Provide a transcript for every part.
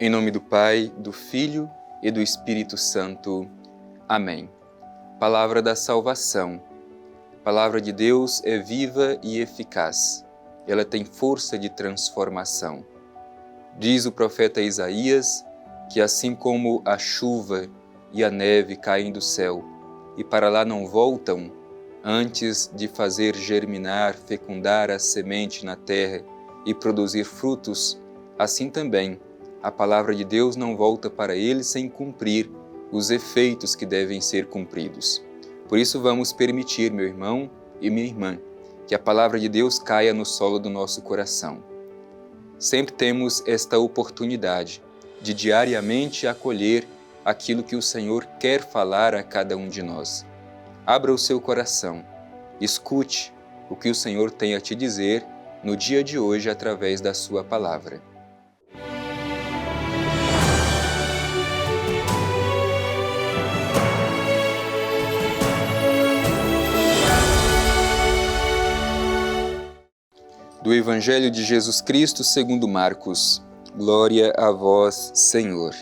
Em nome do Pai, do Filho e do Espírito Santo. Amém. Palavra da salvação. A palavra de Deus é viva e eficaz. Ela tem força de transformação. Diz o profeta Isaías que assim como a chuva e a neve caem do céu e para lá não voltam, antes de fazer germinar, fecundar a semente na terra e produzir frutos, assim também a palavra de Deus não volta para ele sem cumprir os efeitos que devem ser cumpridos. Por isso vamos permitir, meu irmão e minha irmã, que a palavra de Deus caia no solo do nosso coração. Sempre temos esta oportunidade de diariamente acolher aquilo que o Senhor quer falar a cada um de nós. Abra o seu coração, escute o que o Senhor tem a te dizer no dia de hoje através da sua palavra. Do Evangelho de Jesus Cristo segundo Marcos. Glória a vós, Senhor.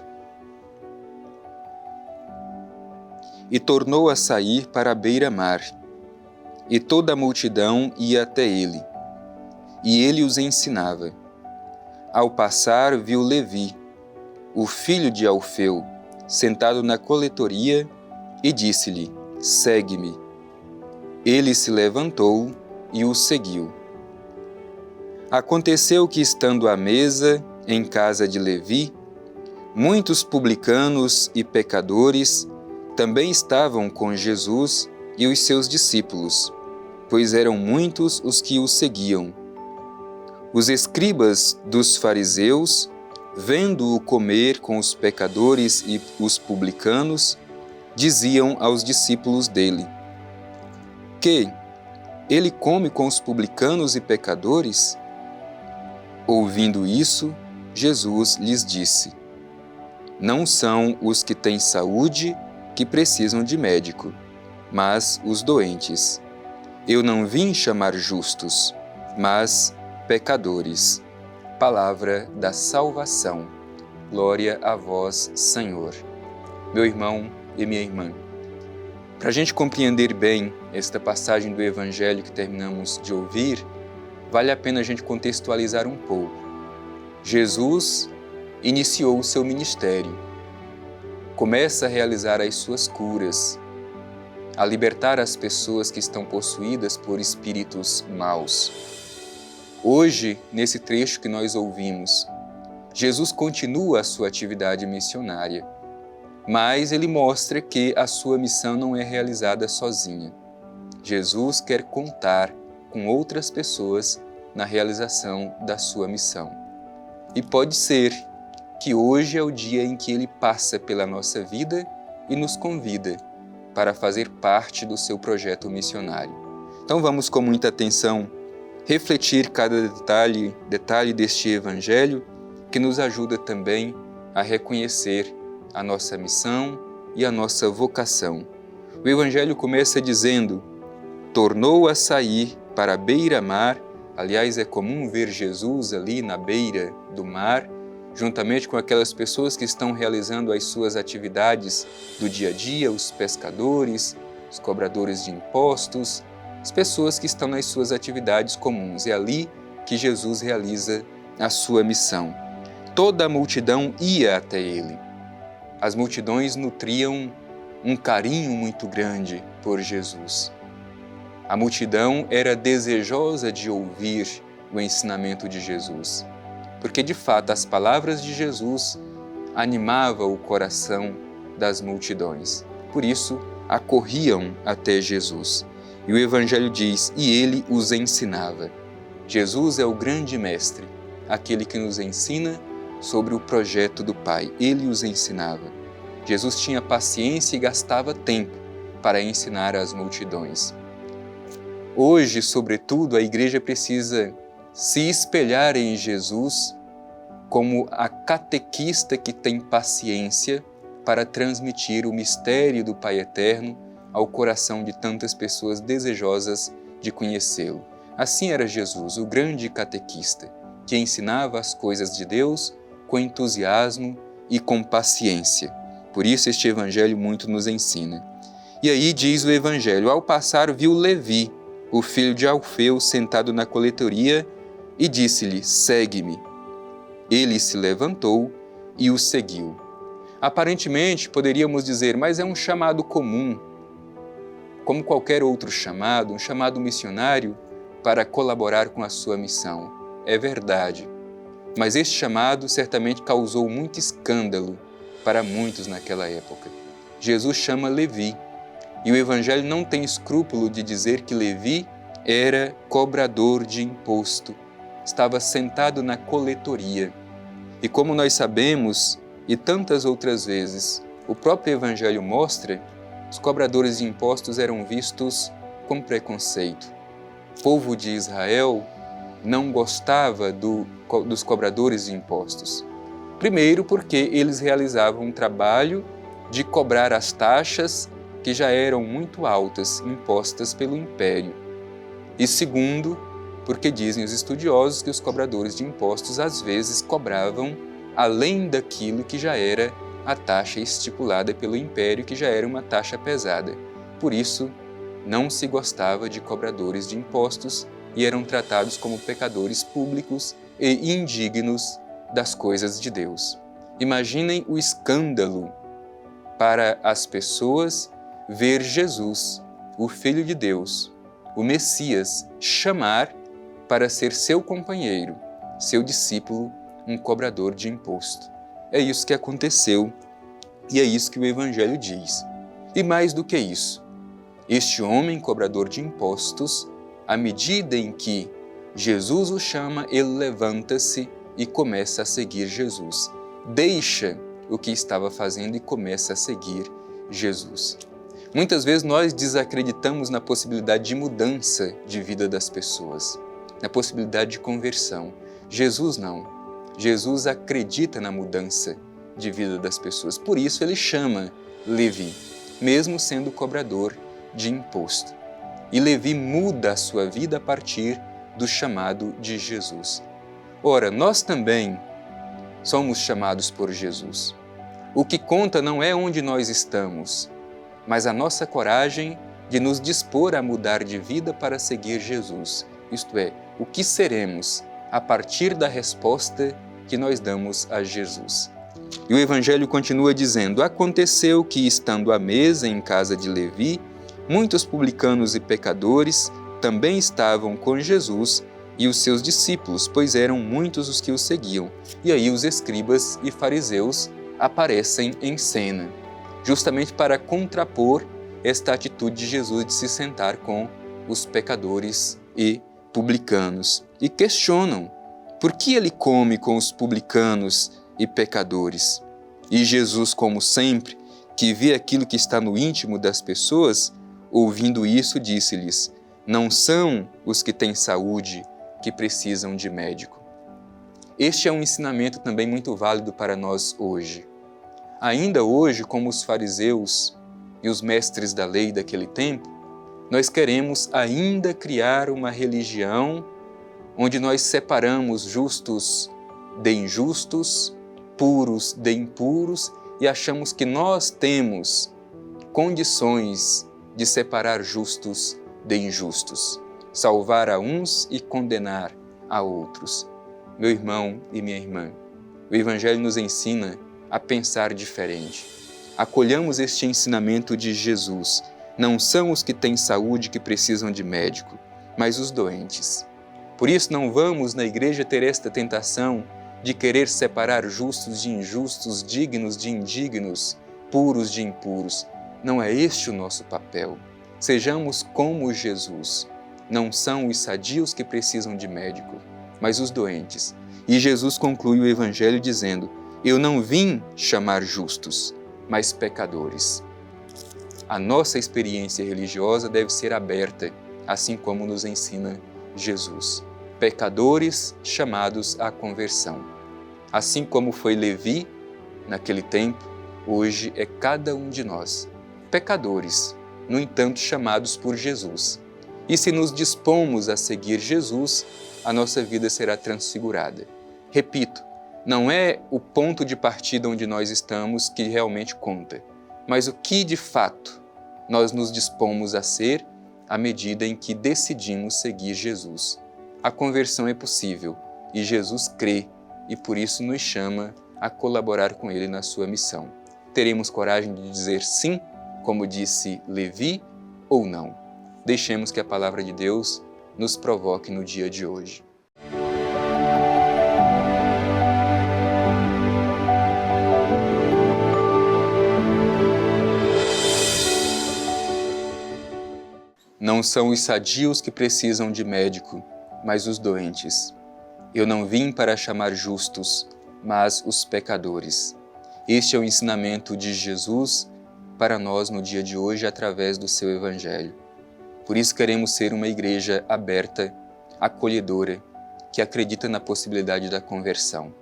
E tornou a sair para a beira-mar, e toda a multidão ia até ele, e ele os ensinava. Ao passar, viu Levi, o filho de Alfeu, sentado na coletoria, e disse-lhe: segue-me. Ele se levantou e o seguiu. Aconteceu que, estando à mesa, em casa de Levi, muitos publicanos e pecadores também estavam com Jesus e os seus discípulos, pois eram muitos os que o seguiam. Os escribas dos fariseus, vendo-o comer com os pecadores e os publicanos, diziam aos discípulos dele: que ele come com os publicanos e pecadores? Ouvindo isso, Jesus lhes disse: não são os que têm saúde que precisam de médico, mas os doentes. Eu não vim chamar justos, mas pecadores. Palavra da salvação. Glória a vós, Senhor. Meu irmão e minha irmã, para a gente compreender bem esta passagem do Evangelho que terminamos de ouvir, vale a pena a gente contextualizar um pouco. Jesus iniciou o seu ministério, começa a realizar as suas curas, a libertar as pessoas que estão possuídas por espíritos maus. Hoje, nesse trecho que nós ouvimos, Jesus continua a sua atividade missionária, mas ele mostra que a sua missão não é realizada sozinha. Jesus quer contar com outras pessoas na realização da sua missão. E pode ser que hoje é o dia em que ele passa pela nossa vida e nos convida para fazer parte do seu projeto missionário. Então vamos com muita atenção refletir cada detalhe deste Evangelho que nos ajuda também a reconhecer a nossa missão e a nossa vocação. O Evangelho começa dizendo: tornou a sair para a beira-mar. Aliás, é comum ver Jesus ali na beira do mar, juntamente com aquelas pessoas que estão realizando as suas atividades do dia a dia, os pescadores, os cobradores de impostos, as pessoas que estão nas suas atividades comuns. É ali que Jesus realiza a sua missão. Toda a multidão ia até ele. As multidões nutriam um carinho muito grande por Jesus. A multidão era desejosa de ouvir o ensinamento de Jesus, porque de fato as palavras de Jesus animavam o coração das multidões. Por isso, acorriam até Jesus. E o Evangelho diz: e ele os ensinava. Jesus é o grande mestre, aquele que nos ensina sobre o projeto do Pai. Ele os ensinava. Jesus tinha paciência e gastava tempo para ensinar as multidões. Hoje, sobretudo, a igreja precisa se espelhar em Jesus como a catequista que tem paciência para transmitir o mistério do Pai Eterno ao coração de tantas pessoas desejosas de conhecê-lo. Assim era Jesus, o grande catequista, que ensinava as coisas de Deus com entusiasmo e com paciência. Por isso este Evangelho muito nos ensina. E aí diz o Evangelho: ao passar viu Levi, o filho de Alfeu, sentado na coletoria, e disse-lhe: segue-me. Ele se levantou e o seguiu. Aparentemente, poderíamos dizer, mas é um chamado comum, como qualquer outro chamado, um chamado missionário para colaborar com a sua missão. É verdade, mas este chamado certamente causou muito escândalo para muitos naquela época. Jesus chama Levi, e o Evangelho não tem escrúpulo de dizer que Levi era cobrador de imposto, estava sentado na coletoria. E como nós sabemos, e tantas outras vezes, o próprio Evangelho mostra, os cobradores de impostos eram vistos com preconceito. O povo de Israel não gostava dos cobradores de impostos. Primeiro, porque eles realizavam um trabalho de cobrar as taxas que já eram muito altas, impostas pelo império. E segundo, porque dizem os estudiosos que os cobradores de impostos às vezes cobravam além daquilo que já era a taxa estipulada pelo império, que já era uma taxa pesada. Por isso, não se gostava de cobradores de impostos e eram tratados como pecadores públicos e indignos das coisas de Deus. Imaginem o escândalo para as pessoas ver Jesus, o Filho de Deus, o Messias, chamar para ser seu companheiro, seu discípulo, um cobrador de imposto. É isso que aconteceu e é isso que o Evangelho diz. E mais do que isso, este homem cobrador de impostos, à medida em que Jesus o chama, ele levanta-se e começa a seguir Jesus. Deixa o que estava fazendo e começa a seguir Jesus. Muitas vezes nós desacreditamos na possibilidade de mudança de vida das pessoas, na possibilidade de conversão. Jesus não. Jesus acredita na mudança de vida das pessoas. Por isso ele chama Levi, mesmo sendo cobrador de imposto. E Levi muda a sua vida a partir do chamado de Jesus. Ora, nós também somos chamados por Jesus. O que conta não é onde nós estamos, mas a nossa coragem de nos dispor a mudar de vida para seguir Jesus. Isto é, o que seremos a partir da resposta que nós damos a Jesus. E o Evangelho continua dizendo: aconteceu que, estando à mesa em casa de Levi, muitos publicanos e pecadores também estavam com Jesus e os seus discípulos, pois eram muitos os que o seguiam. E aí os escribas e fariseus aparecem em cena, justamente para contrapor esta atitude de Jesus de se sentar com os pecadores e publicanos. E questionam: por que ele come com os publicanos e pecadores? E Jesus, como sempre, que vê aquilo que está no íntimo das pessoas, ouvindo isso, disse-lhes: não são os que têm saúde que precisam de médico. Este é um ensinamento também muito válido para nós hoje. Ainda hoje, como os fariseus e os mestres da lei daquele tempo, nós queremos ainda criar uma religião onde nós separamos justos de injustos, puros de impuros, e achamos que nós temos condições de separar justos de injustos, salvar a uns e condenar a outros. Meu irmão e minha irmã, o Evangelho nos ensina a pensar diferente. Acolhamos este ensinamento de Jesus. Não são os que têm saúde que precisam de médico, mas os doentes. Por isso não vamos na igreja ter esta tentação de querer separar justos de injustos, dignos de indignos, puros de impuros. Não é este o nosso papel. Sejamos como Jesus. Não são os sadios que precisam de médico, mas os doentes. E Jesus conclui o Evangelho dizendo: eu não vim chamar justos, mas pecadores. A nossa experiência religiosa deve ser aberta, assim como nos ensina Jesus. Pecadores chamados à conversão. Assim como foi Levi naquele tempo, hoje é cada um de nós. Pecadores, no entanto chamados por Jesus. E se nos dispomos a seguir Jesus, a nossa vida será transfigurada. Repito, Não é o ponto de partida onde nós estamos que realmente conta, mas o que de fato nós nos dispomos a ser à medida em que decidimos seguir Jesus. A conversão é possível e Jesus crê e por isso nos chama a colaborar com Ele na sua missão. Teremos coragem de dizer sim, como disse Levi, ou não? Deixemos que a palavra de Deus nos provoque no dia de hoje. Não são os sadios que precisam de médico, mas os doentes. Eu não vim para chamar justos, mas os pecadores. Este é o ensinamento de Jesus para nós no dia de hoje através do seu Evangelho. Por isso queremos ser uma igreja aberta, acolhedora, que acredita na possibilidade da conversão.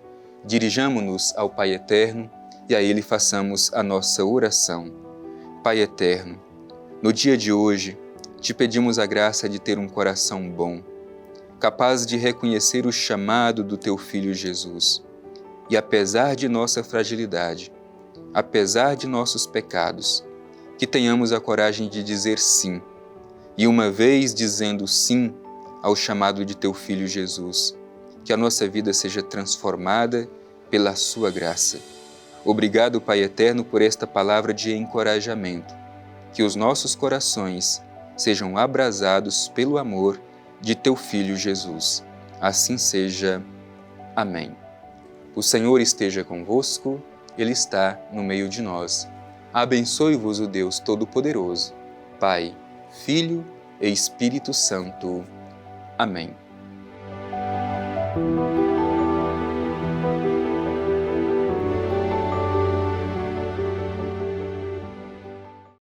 Dirijamo-nos ao Pai Eterno e a Ele façamos a nossa oração. Pai Eterno, no dia de hoje, te pedimos a graça de ter um coração bom, capaz de reconhecer o chamado do Teu Filho Jesus. E apesar de nossa fragilidade, apesar de nossos pecados, que tenhamos a coragem de dizer sim. E uma vez dizendo sim ao chamado de Teu Filho Jesus, que a nossa vida seja transformada pela Sua graça. Obrigado, Pai Eterno, por esta palavra de encorajamento. Que os nossos corações sejam abrasados pelo amor de Teu Filho Jesus. Assim seja. Amém. O Senhor esteja convosco, Ele está no meio de nós. Abençoe-vos o Deus Todo-Poderoso, Pai, Filho e Espírito Santo. Amém.